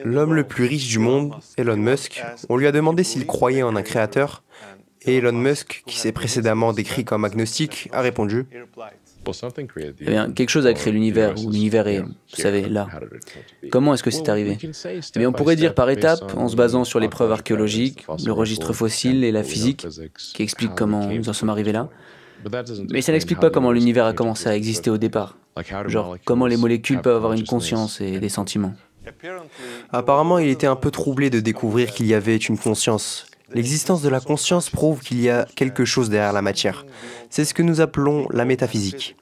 L'homme le plus riche du monde, Elon Musk, on lui a demandé s'il croyait en un créateur, et Elon Musk, qui s'est précédemment décrit comme agnostique, a répondu Eh bien, quelque chose a créé l'univers, ou l'univers est, vous savez, là. Comment est-ce que c'est arrivé? Eh bien, on pourrait dire par étapes, en se basant sur les preuves archéologiques, le registre fossile et la physique, qui expliquent comment nous en sommes arrivés là. Mais ça n'explique pas comment l'univers a commencé à exister au départ. Genre, comment les molécules peuvent avoir une conscience et des sentiments. Apparemment, il était un peu troublé de découvrir qu'il y avait une conscience. L'existence de la conscience prouve qu'il y a quelque chose derrière la matière. C'est ce que nous appelons la métaphysique.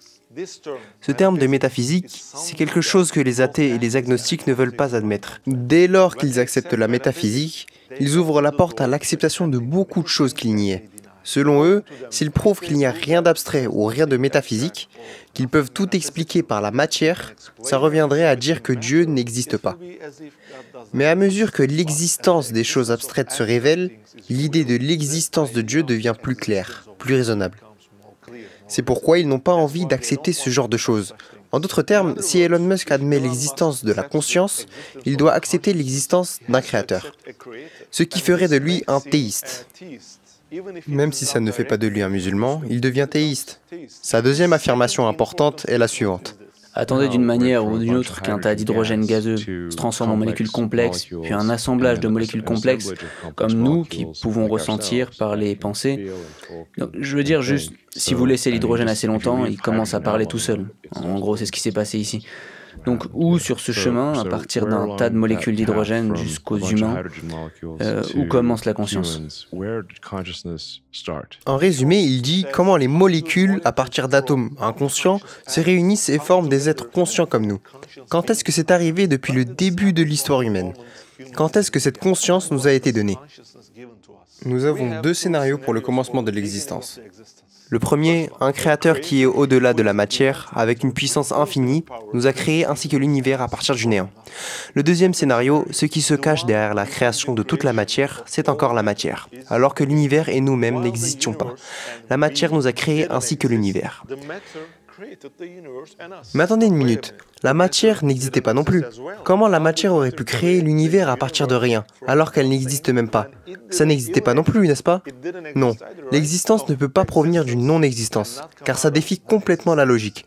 Ce terme de métaphysique, c'est quelque chose que les athées et les agnostiques ne veulent pas admettre. Dès lors qu'ils acceptent la métaphysique, ils ouvrent la porte à l'acceptation de beaucoup de choses qu'il niaient. Selon eux, s'ils prouvent qu'il n'y a rien d'abstrait ou rien de métaphysique, qu'ils peuvent tout expliquer par la matière, ça reviendrait à dire que Dieu n'existe pas. Mais à mesure que l'existence des choses abstraites se révèle, l'idée de l'existence de Dieu devient plus claire, plus raisonnable. C'est pourquoi ils n'ont pas envie d'accepter ce genre de choses. En d'autres termes, si Elon Musk admet l'existence de la conscience, il doit accepter l'existence d'un créateur, ce qui ferait de lui un théiste. Même si ça ne fait pas de lui un musulman, il devient théiste. Sa deuxième affirmation importante est la suivante. Attendez d'une manière ou d'une autre qu'un tas d'hydrogène gazeux se transforme en molécules complexes, puis un assemblage de molécules complexes, comme nous qui pouvons ressentir, parler et penser. Donc, je veux dire juste, si vous laissez l'hydrogène assez longtemps, il commence à parler tout seul. En gros, c'est ce qui s'est passé ici. Donc, où sur ce chemin, à partir d'un tas de molécules d'hydrogène jusqu'aux humains, où commence la conscience? En résumé, il dit comment les molécules, à partir d'atomes inconscients, se réunissent et forment des êtres conscients comme nous. Quand est-ce que c'est arrivé depuis le début de l'histoire humaine? Quand est-ce que cette conscience nous a été donnée? Nous avons deux scénarios pour le commencement de l'existence. Le premier, un créateur qui est au-delà de la matière, avec une puissance infinie, nous a créé ainsi que l'univers à partir du néant. Le deuxième scénario, ce qui se cache derrière la création de toute la matière, c'est encore la matière, alors que l'univers et nous-mêmes n'existions pas. La matière nous a créés ainsi que l'univers. Mais attendez une minute, la matière n'existait pas non plus. Comment la matière aurait pu créer l'univers à partir de rien, alors qu'elle n'existe même pas? Ça n'existait pas non plus, n'est-ce pas? Non, l'existence ne peut pas provenir d'une non-existence, car ça défie complètement la logique.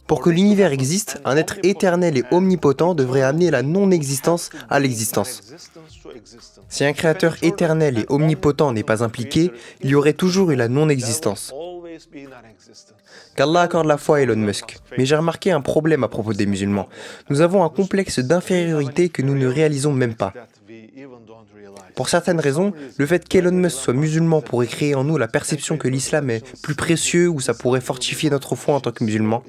Pour que l'univers existe, un être éternel et omnipotent devrait amener la non-existence à l'existence. Si un créateur éternel et omnipotent n'est pas impliqué, il y aurait toujours eu la non-existence. Qu'Allah accorde la foi à Elon Musk. Mais j'ai remarqué un problème à propos des musulmans. Nous avons un complexe d'infériorité que nous ne réalisons même pas. Pour certaines raisons, le fait qu'Elon Musk soit musulman pourrait créer en nous la perception que l'islam est plus précieux ou ça pourrait fortifier notre foi en tant que musulmans.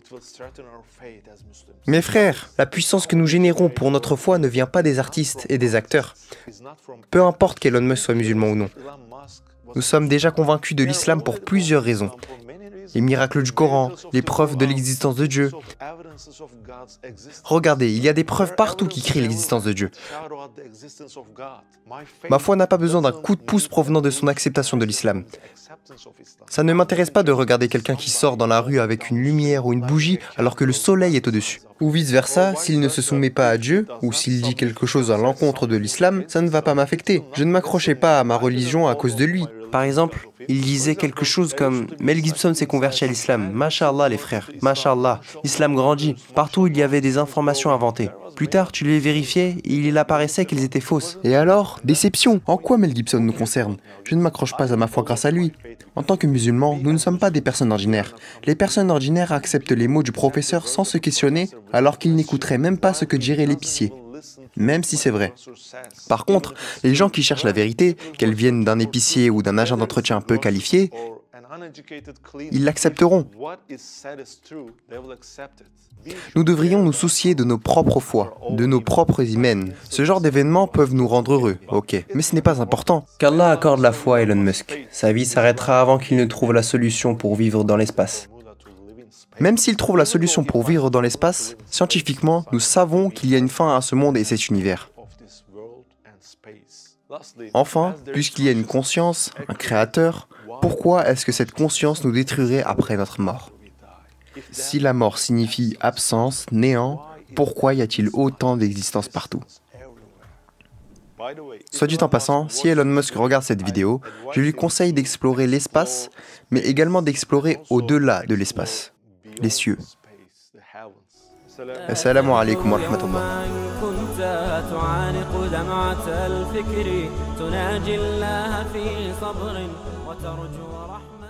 Mes frères, la puissance que nous générons pour notre foi ne vient pas des artistes et des acteurs. Peu importe qu'Elon Musk soit musulman ou non. Nous sommes déjà convaincus de l'islam pour plusieurs raisons. Les miracles du Coran, les preuves de l'existence de Dieu. Regardez, il y a des preuves partout qui crient l'existence de Dieu. Ma foi n'a pas besoin d'un coup de pouce provenant de son acceptation de l'islam. Ça ne m'intéresse pas de regarder quelqu'un qui sort dans la rue avec une lumière ou une bougie alors que le soleil est au-dessus. Ou vice-versa, s'il ne se soumet pas à Dieu, ou s'il dit quelque chose à l'encontre de l'islam, ça ne va pas m'affecter. Je ne m'accrochais pas à ma religion à cause de lui. Par exemple, il disait quelque chose comme « Mel Gibson s'est converti à l'islam. Masha'Allah les frères, Masha'Allah. L'islam grandit. Partout il y avait des informations inventées. Plus tard, tu les vérifiais et il apparaissait qu'elles étaient fausses. Et alors, déception. En quoi Mel Gibson nous concerne? Je ne m'accroche pas à ma foi grâce à lui. En tant que musulmans, nous ne sommes pas des personnes ordinaires. Les personnes ordinaires acceptent les mots du professeur sans se questionner, alors qu'ils n'écouteraient même pas ce que dirait l'épicier. Même si c'est vrai. Par contre, les gens qui cherchent la vérité, qu'elle vienne d'un épicier ou d'un agent d'entretien peu qualifié, ils l'accepteront. Nous devrions nous soucier de nos propres foi, de nos propres hymens. Ce genre d'événements peuvent nous rendre heureux, ok, mais ce n'est pas important. Qu'Allah accorde la foi à Elon Musk. Sa vie s'arrêtera avant qu'il ne trouve la solution pour vivre dans l'espace. Même s'il trouve la solution pour vivre dans l'espace, scientifiquement, nous savons qu'il y a une fin à ce monde et cet univers. Enfin, puisqu'il y a une conscience, un créateur, pourquoi est-ce que cette conscience nous détruirait après notre mort? Si la mort signifie absence, néant, Pourquoi y a-t-il autant d'existences partout? Soit dit en passant, si Elon Musk regarde cette vidéo, je lui conseille d'explorer l'espace, mais également d'explorer au-delà de l'espace, les cieux. Assalamu alaikum wa rahmatullah. كنت تعانق دمعة الفكر تناجي الله في صبر وترجو رحمة